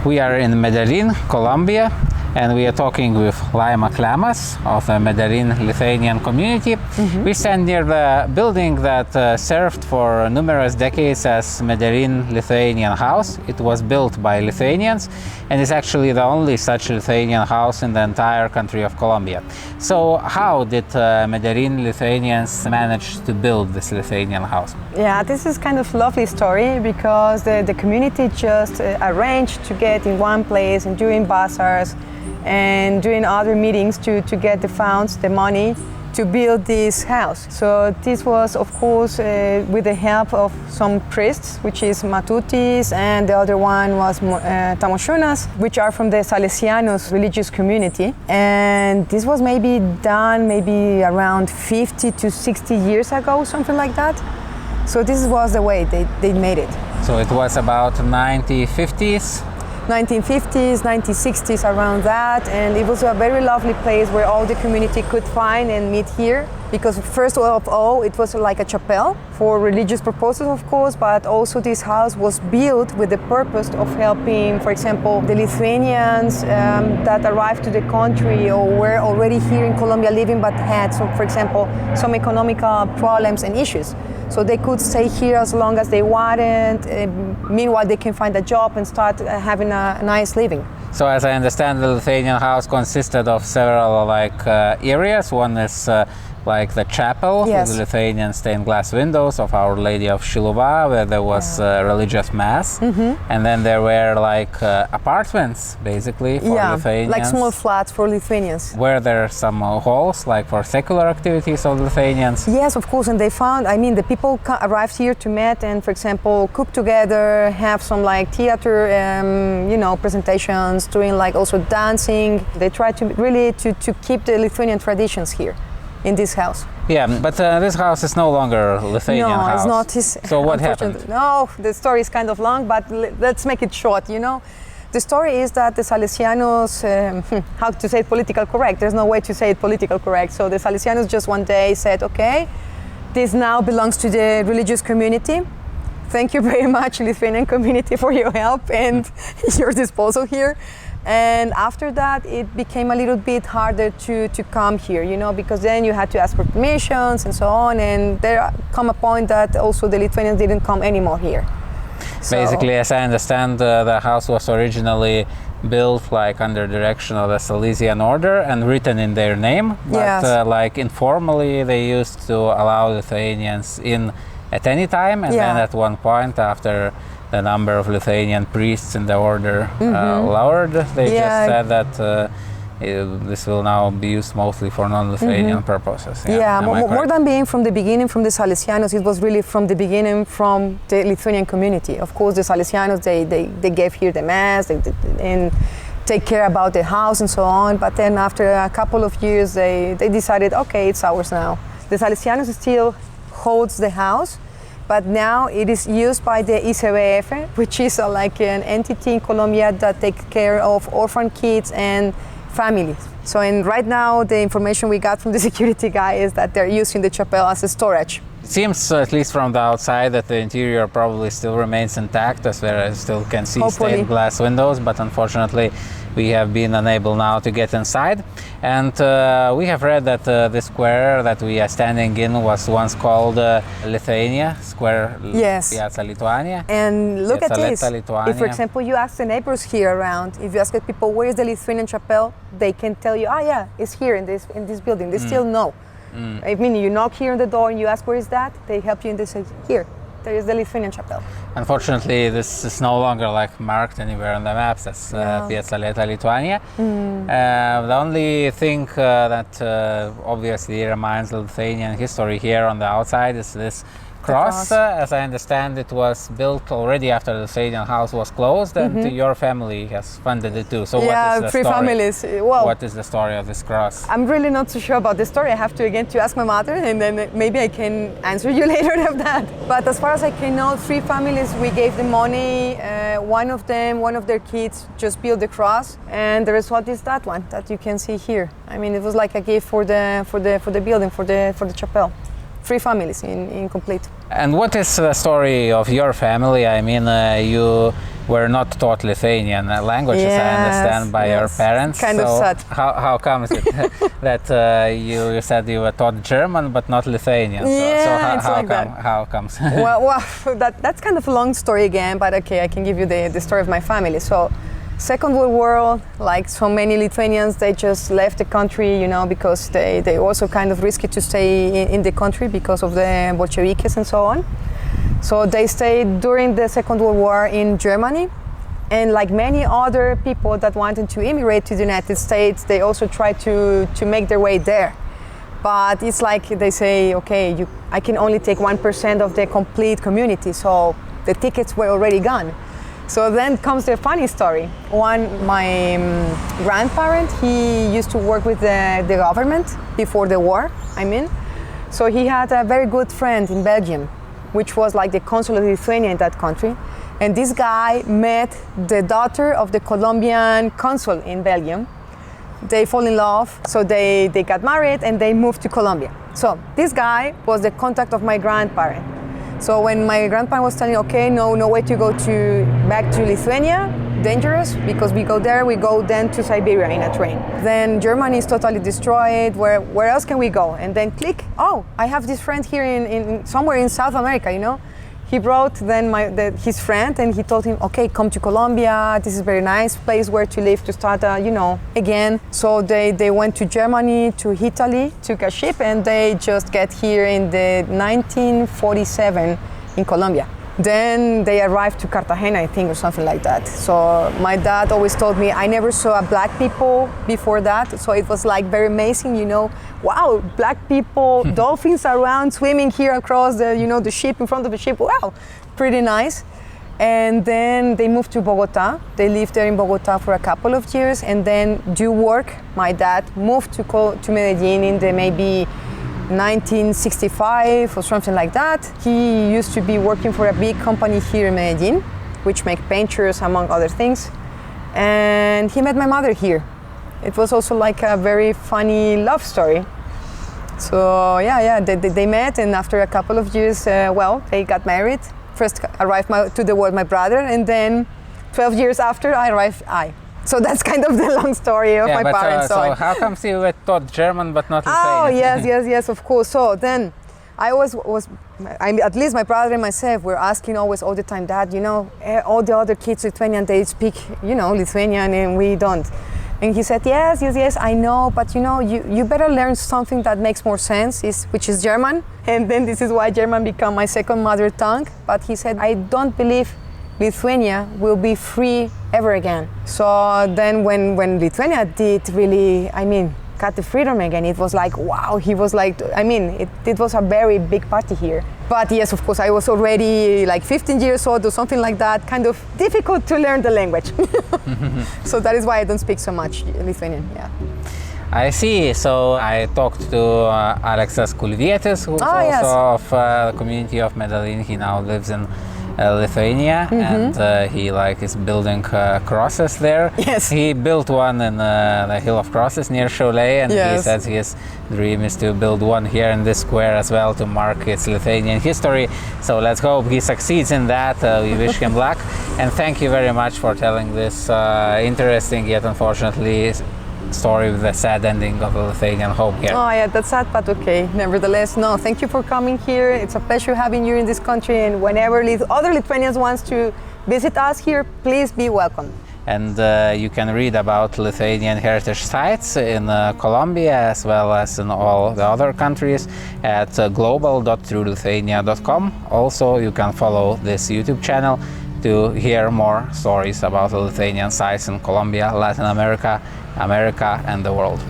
We are in Medellin, Colombia, and we are talking with Laima Klemas of the Medellin Lithuanian community. We stand near the building that served for numerous decades as Medellin Lithuanian House. It was built by Lithuanians and is actually the only such Lithuanian house in the entire country of Colombia. So how did Medellin Lithuanians manage to build this Lithuanian house? Yeah, this is kind of lovely story because the community just arranged to get in one place and doing bazaars and doing other meetings to get the funds, the money to build this house. So this was, of course, with the help of some priests, which is Matutis, and the other one was Tamoshunas, which are from the Salesianos religious community. And this was maybe done around 50 to 60 years ago, something like that. So this was the way they made it. So it was about 1950s? 1950s, 1960s, around that, and it was a very lovely place where all the community could find and meet here, because first of all it was like a chapel for religious purposes, of course, but also this house was built with the purpose of helping, for example, the Lithuanians that arrived to the country or were already here in Colombia living but had, so for example, some economical problems and issues. So they could stay here as long as they wanted. Meanwhile, they can find a job and start having a nice living. So as I understand, the Lithuanian house consisted of several areas. One is like the chapel, yes, with Lithuanian stained glass windows of Our Lady of Shiluva, where there was religious mass. And then there were like apartments, basically, for Lithuanians. Like small flats for Lithuanians. Were there some halls, like for secular activities of Lithuanians? Yes, of course, and they found, the people arrived here to meet and, for example, cook together, have some like theater, presentations, doing like also dancing. They try to really to keep the Lithuanian traditions here in this house. Yeah, but this house is no longer Lithuanian house. No, it's not. So what happened? No, the story is kind of long, but let's make it short, The story is that the Salesianos, how to say it political correct, there's no way to say it political correct. So the Salesianos just one day said, okay, this now belongs to the religious community. Thank you very much, Lithuanian community, for your help and your disposal here. And after that, it became a little bit harder to come here, because then you had to ask for permissions and so on. And there come a point that also the Lithuanians didn't come anymore here. So, basically, as I understand, the house was originally built like under direction of the Salesian order and written in their name. But like informally, they used to allow Lithuanians in at any time. And then at one point, after the number of Lithuanian priests in the order lowered, they just said that this will now be used mostly for non-Lithuanian purposes. More than being from the beginning from the Salesianos, it was really from the beginning from the Lithuanian community. Of course, the Salesianos, they gave here the mass and take care about the house and so on, but then after a couple of years, they decided, okay, it's ours now. The Salesianos still holds the house, but now it is used by the ICBF, which is like an entity in Colombia that takes care of orphan kids and families. So right now, the information we got from the security guy is that they're using the chapel as a storage. It seems, at least from the outside, that the interior probably still remains intact, as where I still can see stained glass windows, but unfortunately we have been unable now to get inside. And we have read that the square that we are standing in was once called Lithuania Square, Piazza Lithuania. And look Piazza at this. Lithuania. If, for example, you ask the neighbors here around, if you ask the people where is the Lithuanian chapel, they can tell you, it's here in this building. They still know. You knock here on the door and you ask where is that, they help you and they say, here, there is the Lithuanian chapel. Unfortunately, this is no longer like marked anywhere on the maps as Piazza Lithuania. The only thing that obviously reminds Lithuanian history here on the outside is this cross. As I understand, it was built already after the Lithuanian house was closed, and your family has funded it too. So what is the 3 story? families. Well, what is the story of this cross? I'm really not so sure about the story. I have to ask my mother, and then maybe I can answer you later of that. But as far as I can know, 3 families, we gave them money. One of their kids just built the cross, and the result is that one that you can see here. It was like a gift for the building, for the chapel. 3 families in complete. And what is the story of your family? I mean, you were not taught Lithuanian languages, I understand, by your parents. Kind of so sad. How comes it that you said you were taught German but not Lithuanian? Yeah, it's like that. How comes? well, that's kind of a long story again, but okay, I can give you the story of my family. So, Second World War, like so many Lithuanians, they just left the country, you know, because they also kind of risky to stay in the country because of the Bolsheviks and so on. So they stayed during the Second World War in Germany, and like many other people that wanted to immigrate to the United States, they also tried to make their way there. But it's like they say, okay, I can only take 1% of the complete community, so the tickets were already gone. So then comes the funny story. My grandparent, he used to work with the government before the war, So he had a very good friend in Belgium, which was like the consul of Lithuania in that country. And this guy met the daughter of the Colombian consul in Belgium. They fall in love, so they got married and they moved to Colombia. So this guy was the contact of my grandparent. So when my grandparent was telling, okay, no way to go back to Lithuania, dangerous, because we go then to Siberia in a train. Then Germany is totally destroyed. Where else can we go? And then click, oh, I have this friend here in somewhere in South America, you know. He brought then his friend and he told him, okay, come to Colombia. This is a very nice place where to live, to start, again. So they went to Germany, to Italy, took a ship, and they just get here in the 1947 in Colombia. Then they arrived to Cartagena, I think, or something like that. So my dad always told me, I never saw black people before that. So it was like very amazing, you know, wow, black people, dolphins around, swimming here across the ship, in front of the ship. Wow, pretty nice. And then they moved to Bogota. They lived there in Bogota for a couple of years. And then due work, my dad moved to Medellin in the maybe 1965 or something like that. He used to be working for a big company here in Medellin, which make painters among other things. And he met my mother here. It was also like a very funny love story. So they met, and after a couple of years, they got married. First arrived to the world my brother, and then 12 years after arrived I. So that's kind of the long story of my parents. So how come you were taught German but not Lithuanian? Oh, yes, of course. So then I at least my brother and myself were asking always all the time, Dad, you know, all the other kids Lithuanian, they speak, Lithuanian and we don't. And he said, yes, I know, but you better learn something that makes more sense, which is German. And then this is why German became my second mother tongue. But he said, I don't believe Lithuania will be free ever again. So then when Lithuania did really, got the freedom again, it was like, wow, he was like, it was a very big party here. But yes, of course, I was already like 15 years old or something like that, kind of difficult to learn the language. So that is why I don't speak so much Lithuanian, yeah. I see. So I talked to Aleksas Kulvietis, who's also of the community of Medellin. He now lives in Lithuania, and he is building crosses there. Yes. He built one in the Hill of Crosses near Cholet, and he says his dream is to build one here in this square as well to mark its Lithuanian history. So let's hope he succeeds in that. We wish him luck, and thank you very much for telling this interesting yet unfortunately story with the sad ending of the Lithuanian home here. Oh yeah, that's sad, but okay. Nevertheless, no, thank you for coming here. It's a pleasure having you in this country, and whenever other Lithuanians wants to visit us here, please be welcome. And you can read about Lithuanian heritage sites in Colombia as well as in all the other countries at global.truelithuania.com. Also, you can follow this YouTube channel to hear more stories about the Lithuanian sites in Colombia, Latin America, and the world.